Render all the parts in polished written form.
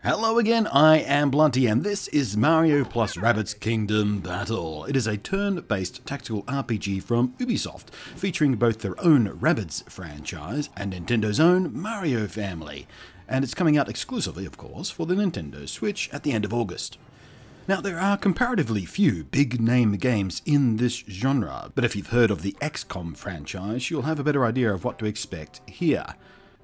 Hello again, I am Blunty and this is Mario plus Rabbids Kingdom Battle. It is a turn-based tactical RPG from Ubisoft, featuring both their own Rabbids franchise and Nintendo's own Mario family. And it's coming out exclusively, of course, for the Nintendo Switch at the end of August. Now, there are comparatively few big-name games in this genre, but if you've heard of the XCOM franchise, you'll have a better idea of what to expect here.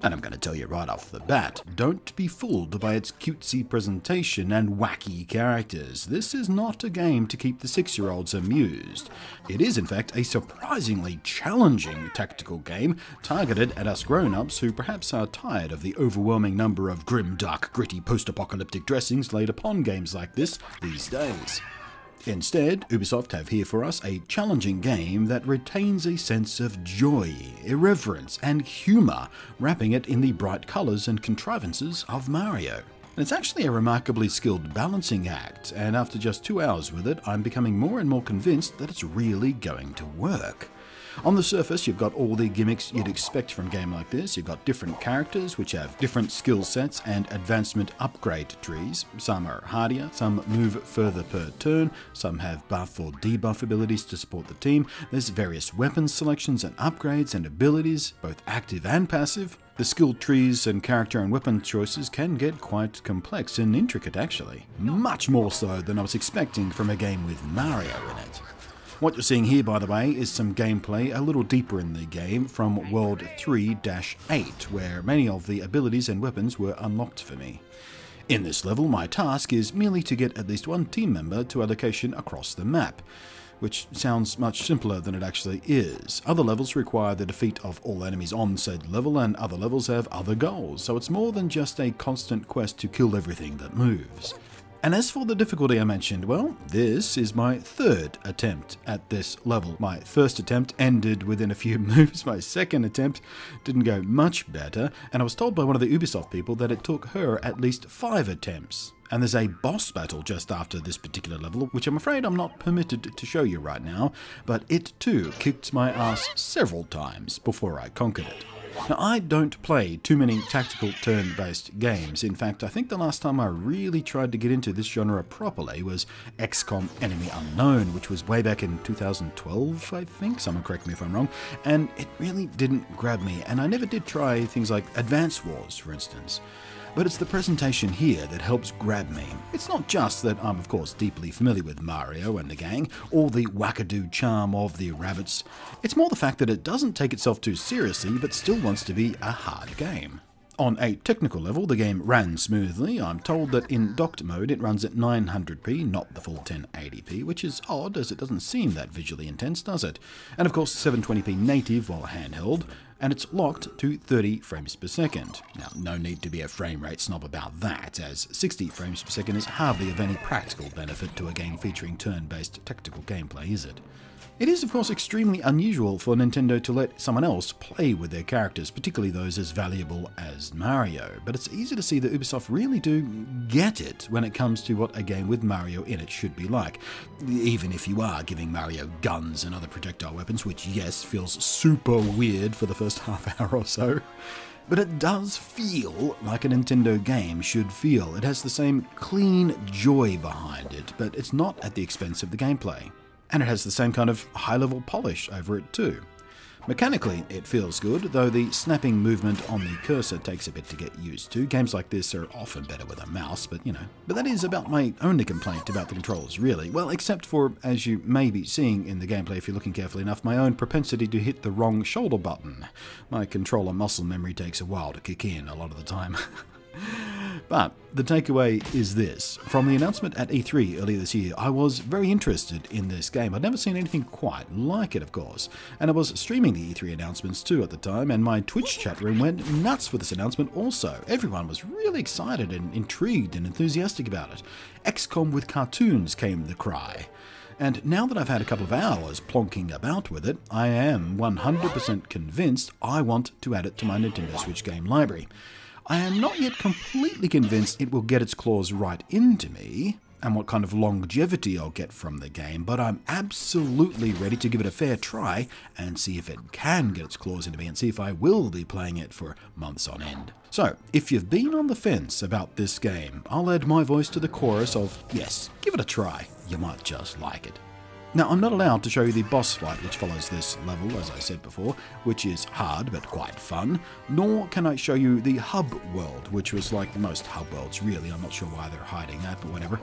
And I'm going to tell you right off the bat, don't be fooled by its cutesy presentation and wacky characters. This is not a game to keep the 6-year-olds amused. It is, in fact, a surprisingly challenging tactical game targeted at us grown-ups who perhaps are tired of the overwhelming number of grim, dark, gritty, post-apocalyptic dressings laid upon games like this these days. Instead, Ubisoft have here for us a challenging game that retains a sense of joy, irreverence, and humour, wrapping it in the bright colours and contrivances of Mario. And it's actually a remarkably skilled balancing act, and after just 2 hours with it, I'm becoming more and more convinced that it's really going to work. On the surface, you've got all the gimmicks you'd expect from a game like this. You've got different characters which have different skill sets and advancement upgrade trees. Some are hardier, some move further per turn, some have buff or debuff abilities to support the team. There's various weapon selections and upgrades and abilities, both active and passive. The skill trees and character and weapon choices can get quite complex and intricate actually. Much more so than I was expecting from a game with Mario in it. What you're seeing here, by the way, is some gameplay a little deeper in the game from World 3-8, where many of the abilities and weapons were unlocked for me. In this level, my task is merely to get at least one team member to a location across the map, which sounds much simpler than it actually is. Other levels require the defeat of all enemies on said level, and other levels have other goals, so it's more than just a constant quest to kill everything that moves. And as for the difficulty I mentioned, well, this is my third attempt at this level. My first attempt ended within a few moves, my second attempt didn't go much better, and I was told by one of the Ubisoft people that it took her at least 5 attempts. And there's a boss battle just after this particular level, which I'm afraid I'm not permitted to show you right now, but it too kicked my ass several times before I conquered it. Now, I don't play too many tactical turn-based games. In fact, I think the last time I really tried to get into this genre properly was XCOM Enemy Unknown, which was way back in 2012, I think. Someone correct me if I'm wrong. And it really didn't grab me, and I never did try things like Advance Wars, for instance. But it's the presentation here that helps grab me. It's not just that I'm of course deeply familiar with Mario and the gang, or the wackadoo charm of the Rabbids. It's more the fact that it doesn't take itself too seriously, but still wants to be a hard game. On a technical level, the game ran smoothly. I'm told that in docked mode it runs at 900p, not the full 1080p, which is odd as it doesn't seem that visually intense, does it? And of course 720p native while handheld, and it's locked to 30 frames per second. Now, no need to be a frame rate snob about that, as 60 frames per second is hardly of any practical benefit to a game featuring turn-based tactical gameplay, is it? It is, of course, extremely unusual for Nintendo to let someone else play with their characters, particularly those as valuable as Mario, but it's easy to see that Ubisoft really do get it when it comes to what a game with Mario in it should be like. Even if you are giving Mario guns and other projectile weapons, which, yes, feels super weird for the first half hour or so. But it does feel like a Nintendo game should feel. It has the same clean joy behind it, but it's not at the expense of the gameplay. And it has the same kind of high-level polish over it too. Mechanically, it feels good, though the snapping movement on the cursor takes a bit to get used to. Games like this are often better with a mouse, but you know. But that is about my only complaint about the controls, really. Well, except for, as you may be seeing in the gameplay if you're looking carefully enough, my own propensity to hit the wrong shoulder button. My controller muscle memory takes a while to kick in a lot of the time. But the takeaway is this. From the announcement at E3 earlier this year, I was very interested in this game. I'd never seen anything quite like it, of course. And I was streaming the E3 announcements too at the time, and my Twitch chat room went nuts for this announcement also. Everyone was really excited and intrigued and enthusiastic about it. XCOM with cartoons came the cry. And now that I've had a couple of hours plonking about with it, I am 100% convinced I want to add it to my Nintendo Switch game library. I am not yet completely convinced it will get its claws right into me, and what kind of longevity I'll get from the game, but I'm absolutely ready to give it a fair try and see if it can get its claws into me and see if I will be playing it for months on end. So, if you've been on the fence about this game, I'll add my voice to the chorus of, yes, give it a try, you might just like it. Now, I'm not allowed to show you the boss fight which follows this level, as I said before, which is hard but quite fun, nor can I show you the hub world, which was like most hub worlds really. I'm not sure why they're hiding that, but whatever.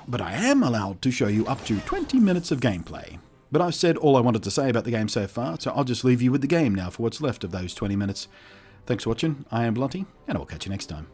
But I am allowed to show you up to 20 minutes of gameplay. But I've said all I wanted to say about the game so far, so I'll just leave you with the game now for what's left of those 20 minutes. Thanks for watching, I am Blunty, and I'll catch you next time.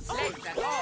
Let's go!